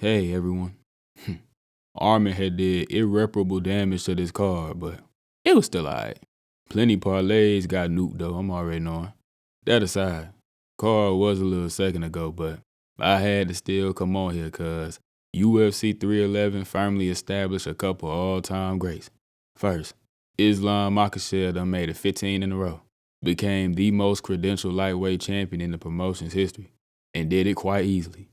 Hey everyone. Armin had did irreparable damage to this card, but it was still alright. Plenty parlays got nuked though, I'm already knowing. That aside, card was a little second ago, but I had to still come on here cause UFC 311 firmly established a couple all-time greats. First, Islam Makhachev done made it 15 in a row. Became the most credentialed lightweight champion in the promotion's history, and did it quite easily.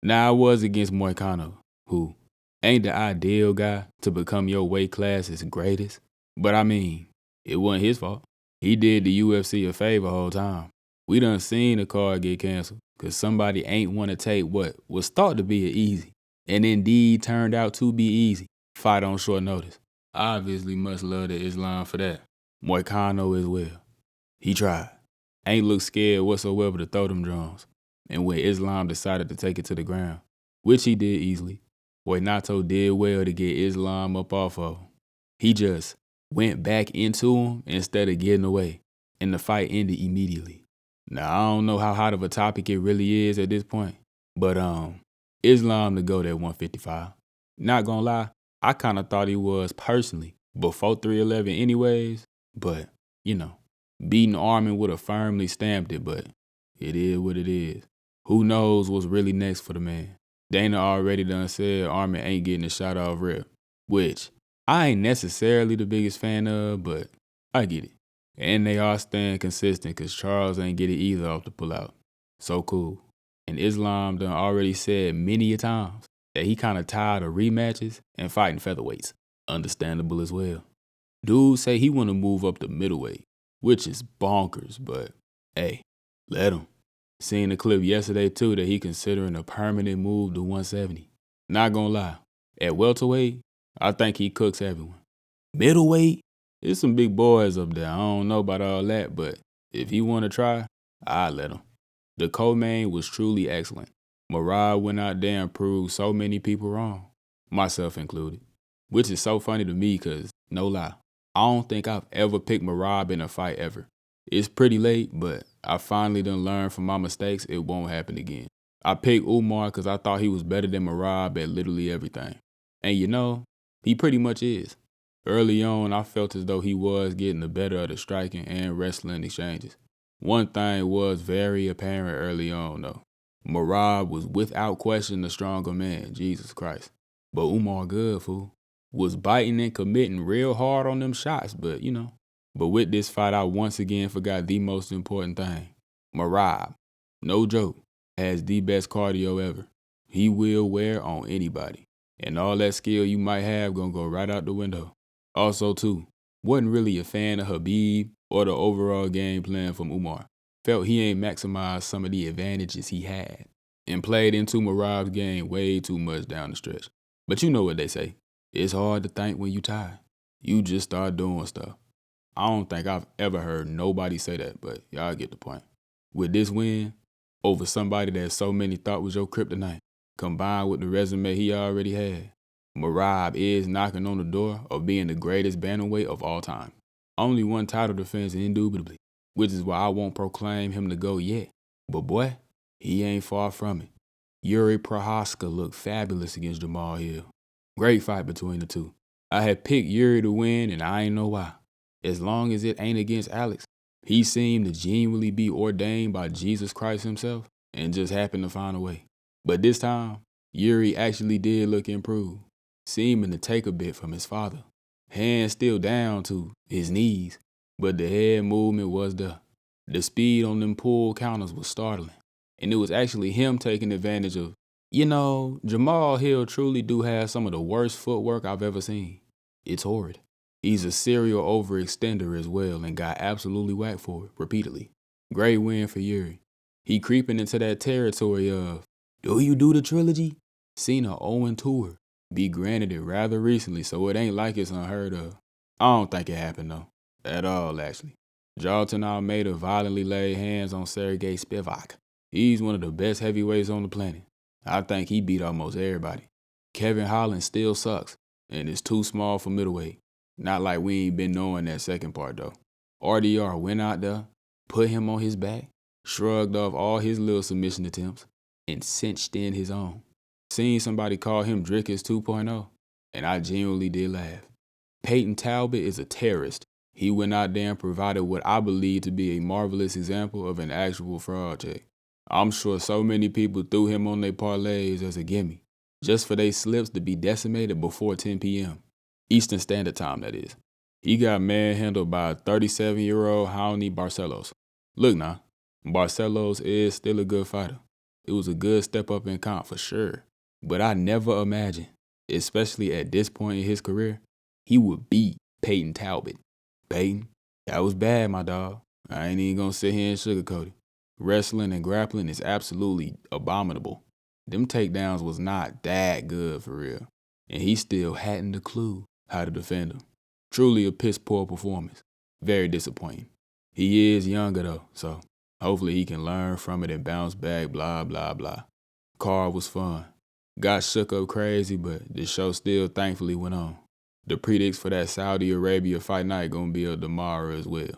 Now I was against Moicano, who ain't the ideal guy to become your weight class's greatest. But I mean, it wasn't his fault. He did the UFC a favor whole time. We done seen the card get canceled because somebody ain't want to take what was thought to be an easy, and indeed turned out to be easy, fight on short notice. Obviously must love the Islam for that. Moicano as well. He tried. Ain't look scared whatsoever to throw them drums. And when Islam decided to take it to the ground, which he did easily, Nato did well to get Islam up off of him. He just went back into him instead of getting away, and the fight ended immediately. Now, I don't know how hot of a topic it really is at this point, but Islam to go at 155. Not gonna lie, I kind of thought he was personally before 311 anyways, but, beating Armin would have firmly stamped it, but it is what it is. Who knows what's really next for the man? Dana already done said Armin ain't getting a shot off rip, which I ain't necessarily the biggest fan of, but I get it. And they are staying consistent because Charles ain't get it either off the pullout. So cool. And Islam done already said many a times that he kind of tired of rematches and fighting featherweights. Understandable as well. Dudes say he want to move up to middleweight, which is bonkers, but hey, let him. Seen a clip yesterday too that he considering a permanent move to 170. Not gonna lie, at welterweight, I think he cooks everyone. Middleweight, there's some big boys up there. I don't know about all that, but if he want to try, I'll let him. The co-main was truly excellent. Merab went out there and proved so many people wrong, myself included. Which is so funny to me because, no lie, I don't think I've ever picked Merab in a fight ever. It's pretty late, but I finally done learned from my mistakes it won't happen again. I picked Umar because I thought he was better than Merab at literally everything. And he pretty much is. Early on, I felt as though he was getting the better of the striking and wrestling exchanges. One thing was very apparent early on though. Merab was without question the stronger man, Jesus Christ. But Umar good, fool. Was biting and committing real hard on them shots, but But with this fight, I once again forgot the most important thing. Merab, no joke, has the best cardio ever. He will wear on anybody. And all that skill you might have gonna go right out the window. Also too, wasn't really a fan of Habib or the overall game plan from Umar. Felt he ain't maximized some of the advantages he had. And played into Merab's game way too much down the stretch. But you know what they say. It's hard to think when you tired. You just start doing stuff. I don't think I've ever heard nobody say that, but y'all get the point. With this win, over somebody that so many thought was your kryptonite, combined with the resume he already had, Merab is knocking on the door of being the greatest bantamweight of all time. Only one title defense indubitably, which is why I won't proclaim him to go yet. But boy, he ain't far from it. Yuri Prohaska looked fabulous against Jamal Hill. Great fight between the two. I had picked Yuri to win and I ain't know why. As long as it ain't against Alex, he seemed to genuinely be ordained by Jesus Christ himself and just happened to find a way. But this time, Yuri actually did look improved, seeming to take a bit from his father. Hands still down to his knees, but the head movement was there. The speed on them pull counters was startling, and it was actually him taking advantage of, Jamal Hill truly do have some of the worst footwork I've ever seen. It's horrid. He's a serial overextender as well and got absolutely whacked for it repeatedly. Great win for Yuri. He creeping into that territory of, do you do the trilogy? Seen a Owen tour. Be granted it rather recently, so it ain't like it's unheard of. I don't think it happened though. At all, actually. Jalton Almeida violently laid hands on Sergey Spivak. He's one of the best heavyweights on the planet. I think he beat almost everybody. Kevin Holland still sucks, and is too small for middleweight. Not like we ain't been knowing that second part though. RDR went out there, put him on his back, shrugged off all his little submission attempts, and cinched in his own. Seen somebody call him Drickus 2.0, and I genuinely did laugh. Peyton Talbot is a terrorist. He went out there and provided what I believe to be a marvelous example of an actual fraud check. I'm sure so many people threw him on their parlays as a gimme, just for they slips to be decimated before 10 p.m. Eastern Standard Time, that is. He got manhandled by a 37-year-old Raoni Barcelos. Look now, Barcelos is still a good fighter. It was a good step up in comp for sure. But I never imagined, especially at this point in his career, he would beat Peyton Talbot. Peyton, that was bad, my dog. I ain't even gonna sit here and sugarcoat it. Wrestling and grappling is absolutely abominable. Them takedowns was not that good for real. And he still hadn't a clue how to defend them. Truly a piss poor performance. Very disappointing. He is younger though, so hopefully he can learn from it and bounce back, blah, blah, blah. Card was fun. Got shook up crazy, but the show still thankfully went on. The predicts for that Saudi Arabia fight night gonna be up tomorrow as well.